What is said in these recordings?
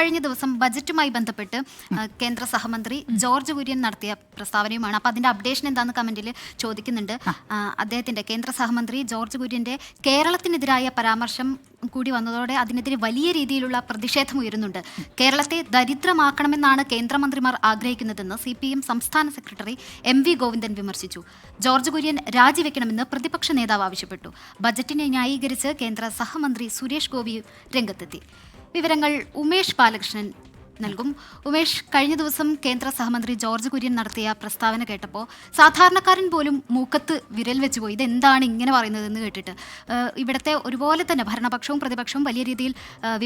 കഴിഞ്ഞ ദിവസം ബജറ്റുമായി ബന്ധപ്പെട്ട് കേന്ദ്ര സഹമന്ത്രി ജോർജ് കുര്യൻ നടത്തിയ പ്രസ്താവനയുമാണ്. അപ്പോൾ അതിൻ്റെ അപ്ഡേഷൻ എന്താണെന്ന് കമൻറ്റിൽ ചോദിക്കുന്നുണ്ട്. അദ്ദേഹത്തിൻ്റെ കേന്ദ്ര സഹമന്ത്രി ജോർജ് കുര്യൻ്റെ കേരളത്തിനെതിരായ പരാമർശം കൂടി വന്നതോടെ അതിനെതിരെ വലിയ രീതിയിലുള്ള പ്രതിഷേധം ഉയരുന്നുണ്ട്. കേരളത്തെ ദരിദ്രമാക്കണമെന്നാണ് കേന്ദ്രമന്ത്രിമാർ ആഗ്രഹിക്കുന്നതെന്ന് CPM സംസ്ഥാന സെക്രട്ടറി MV ഗോവിന്ദൻ വിമർശിച്ചു. ജോർജ് കുര്യൻ രാജിവെക്കണമെന്ന് പ്രതിപക്ഷ നേതാവ് ആവശ്യപ്പെട്ടു. ബജറ്റിനെ ന്യായീകരിച്ച് കേന്ദ്ര സഹമന്ത്രി സുരേഷ് ഗോപി രംഗത്തെത്തി. വിവരങ്ങൾ ഉമേഷ് ബാലകൃഷ്ണൻ നൽകും. ഉമേഷ്, കഴിഞ്ഞ ദിവസം കേന്ദ്ര സഹമന്ത്രി ജോർജ് കുര്യൻ നടത്തിയ പ്രസ്താവന കേട്ടപ്പോൾ സാധാരണക്കാരൻ പോലും മൂക്കത്ത് വിരൽ വെച്ച് പോയി. ഇതെന്താണ് ഇങ്ങനെ പറയുന്നതെന്ന് കേട്ടിട്ട് ഇവിടുത്തെ ഒരുപോലെ തന്നെ ഭരണപക്ഷവും പ്രതിപക്ഷവും വലിയ രീതിയിൽ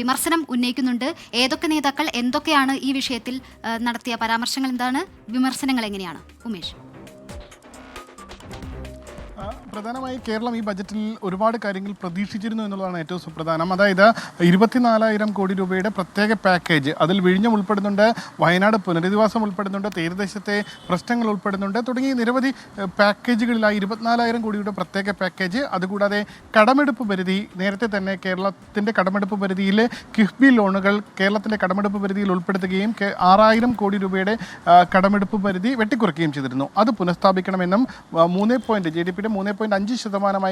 വിമർശനം ഉന്നയിക്കുന്നുണ്ട്. ഏതൊക്കെ നേതാക്കൾ എന്തൊക്കെയാണ് ഈ വിഷയത്തിൽ നടത്തിയ പരാമർശങ്ങൾ, എന്താണ് വിമർശനങ്ങൾ, എങ്ങനെയാണ് ഉമേഷ്? പ്രധാനമായി കേരളം ഈ ബജറ്റിൽ ഒരുപാട് കാര്യങ്ങൾ പ്രതീക്ഷിച്ചിരുന്നു എന്നുള്ളതാണ് ഏറ്റവും സുപ്രധാനം. അതായത് 24,000 കോടി രൂപയുടെ പ്രത്യേക പാക്കേജ്, അതിൽ വിഴിഞ്ഞം ഉൾപ്പെടുന്നുണ്ട്, വയനാട് പുനരധിവാസം ഉൾപ്പെടുന്നുണ്ട്, തീരദേശത്തെ പ്രശ്നങ്ങൾ ഉൾപ്പെടുന്നുണ്ട്, തുടങ്ങി നിരവധി പാക്കേജുകളിലായി 24,000 കോടിയുടെ പ്രത്യേക പാക്കേജ്. അതുകൂടാതെ കടമെടുപ്പ് പരിധി, നേരത്തെ തന്നെ കേരളത്തിൻ്റെ കടമെടുപ്പ് പരിധിയിലെ കിഫ്ബി ലോണുകൾ കേരളത്തിൻ്റെ കടമെടുപ്പ് പരിധിയിൽ ഉൾപ്പെടുത്തുകയും 6,000 കോടി രൂപയുടെ കടമെടുപ്പ് പരിധി വെട്ടിക്കുറയ്ക്കുകയും ചെയ്തിരുന്നു. അത് പുനഃസ്ഥാപിക്കണമെന്നും GDPയുടെ 3.5%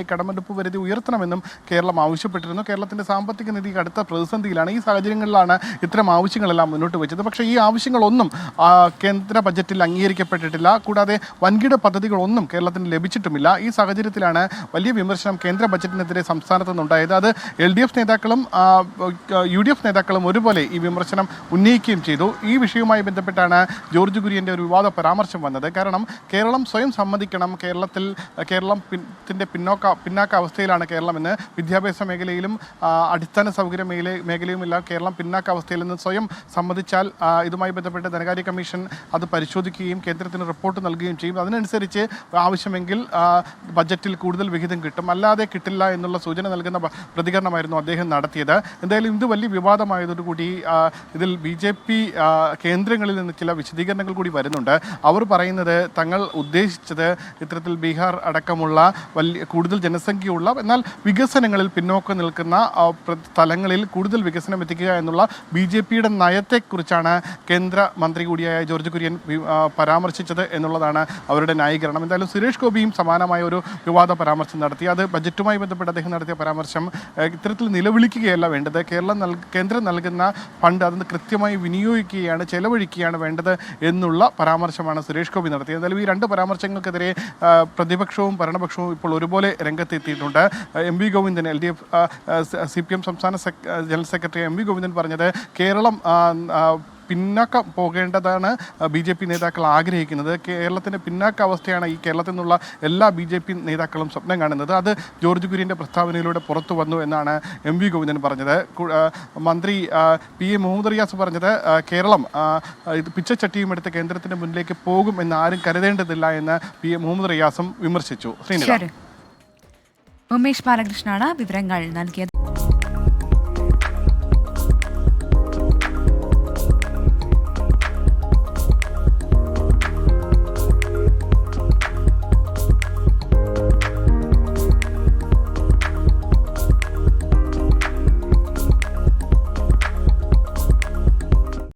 കടമെടുപ്പ് പരിധി ഉയർത്തണമെന്നും കേരളം ആവശ്യപ്പെട്ടിരുന്നു. കേരളത്തിൻ്റെ സാമ്പത്തിക നിധി കടുത്ത പ്രതിസന്ധിയിലാണ്. ഈ സാഹചര്യങ്ങളിലാണ് ഇത്തരം ആവശ്യങ്ങളെല്ലാം മുന്നോട്ട് വെച്ചത്. പക്ഷേ ഈ ആവശ്യങ്ങളൊന്നും കേന്ദ്ര ബജറ്റിൽ അംഗീകരിക്കപ്പെട്ടിട്ടില്ല. കൂടാതെ വൻകിട പദ്ധതികളൊന്നും കേരളത്തിന് ലഭിച്ചിട്ടുമില്ല. ഈ സാഹചര്യത്തിലാണ് വലിയ വിമർശനം കേന്ദ്ര ബജറ്റിനെതിരെ സംസ്ഥാനത്ത് നിന്നുണ്ടായത്. അത് LDF നേതാക്കളും UDF നേതാക്കളും ഒരുപോലെ ഈ വിമർശനം ഉന്നയിക്കുകയും ചെയ്തു. ഈ വിഷയവുമായി ബന്ധപ്പെട്ടാണ് ജോർജ് കുര്യൻ്റെ ഒരു വിവാദ പരാമർശം വന്നത്. കാരണം കേരളം സ്വയം സമ്മതിക്കണം, കേരളത്തിൻ്റെ പിന്നാക്ക അവസ്ഥയിലാണ് കേരളമെന്ന്. വിദ്യാഭ്യാസ മേഖലയിലും അടിസ്ഥാന സൗകര്യ മേഖലയുമെല്ലാം കേരളം പിന്നാക്ക അവസ്ഥയിൽ നിന്ന് സ്വയം സമ്മതിച്ചാൽ ഇതുമായി ബന്ധപ്പെട്ട് ധനകാര്യ കമ്മീഷൻ അത് പരിശോധിക്കുകയും കേന്ദ്രത്തിന് റിപ്പോർട്ട് നൽകുകയും ചെയ്യും. അതിനനുസരിച്ച് ആവശ്യമെങ്കിൽ ബജറ്റിൽ കൂടുതൽ വിഹിതം കിട്ടും, അല്ലാതെ കിട്ടില്ല എന്നുള്ള സൂചന നൽകുന്ന പ്രതികരണമായിരുന്നു അദ്ദേഹം നടത്തിയത്. എന്തായാലും ഇത് വലിയ വിവാദമായതോടുകൂടി ഇതിൽ BJP കേന്ദ്രങ്ങളിൽ നിന്ന് ചില വിശദീകരണങ്ങൾ കൂടി വരുന്നുണ്ട്. അവർ പറയുന്നത് തങ്ങൾ ഉദ്ദേശിച്ചത് ഇത്തരത്തിൽ ബീഹാർ അടക്കമുള്ള കൂടുതൽ ജനസംഖ്യയുള്ള എന്നാൽ വികസനങ്ങളിൽ പിന്നോക്കം നിൽക്കുന്ന സ്ഥലങ്ങളിൽ കൂടുതൽ വികസനം എത്തിക്കുക എന്നുള്ള BJPയുടെ നയത്തെക്കുറിച്ചാണ് കേന്ദ്ര മന്ത്രി കൂടിയായ ജോർജ് കുര്യൻ പരാമർശിച്ചത് എന്നുള്ളതാണ് അവരുടെ ന്യായീകരണം. എന്തായാലും സുരേഷ് ഗോപിയും സമാനമായ ഒരു വിവാദ പരാമർശം നടത്തി. അത് ബജറ്റുമായി ബന്ധപ്പെട്ട് അദ്ദേഹം നടത്തിയ പരാമർശം ഇത്തരത്തിൽ നിലവിളിക്കുകയല്ല വേണ്ടത്. കേന്ദ്രം നൽകുന്ന ഫണ്ട് അത് കൃത്യമായി വിനിയോഗിക്കുകയാണ്, ചെലവഴിക്കുകയാണ് വേണ്ടത് എന്നുള്ള പരാമർശമാണ് സുരേഷ് ഗോപി നടത്തിയത്. എന്തായാലും ഈ രണ്ട് പരാമർശങ്ങൾക്കെതിരെ പ്രതിപക്ഷവും ഭരണപക്ഷവും ഇപ്പോൾ ഒരുപോലെ രംഗത്തെത്തിയിട്ടുണ്ട്. MV ഗോവിന്ദൻ, LDF CPM സംസ്ഥാന ജനറൽ സെക്രട്ടറി MV ഗോവിന്ദൻ പറഞ്ഞത് കേരളം പിന്നാക്കം പോകേണ്ടതാണ് BJP നേതാക്കൾ ആഗ്രഹിക്കുന്നത്. കേരളത്തിൻ്റെ പിന്നാക്ക അവസ്ഥയാണ് ഈ കേരളത്തിൽ നിന്നുള്ള എല്ലാ BJP നേതാക്കളും സ്വപ്നം കാണുന്നത്. അത് ജോർജ് കുര്യൻ്റെ പ്രസ്താവനയിലൂടെ പുറത്തു വന്നു എന്നാണ് MV ഗോവിന്ദൻ പറഞ്ഞത്. മന്ത്രി PA മുഹമ്മദ് റിയാസ് പറഞ്ഞത് കേരളം ഇത് പിച്ചച്ചട്ടിയും എടുത്ത് കേന്ദ്രത്തിൻ്റെ മുന്നിലേക്ക് പോകും എന്ന് ആരും കരുതേണ്ടതില്ല എന്ന് PA മുഹമ്മദ് റിയാസും വിമർശിച്ചു. ഉമേഷ് ബാലകൃഷ്ണനാണ് വിവരങ്ങൾ നൽകിയത്.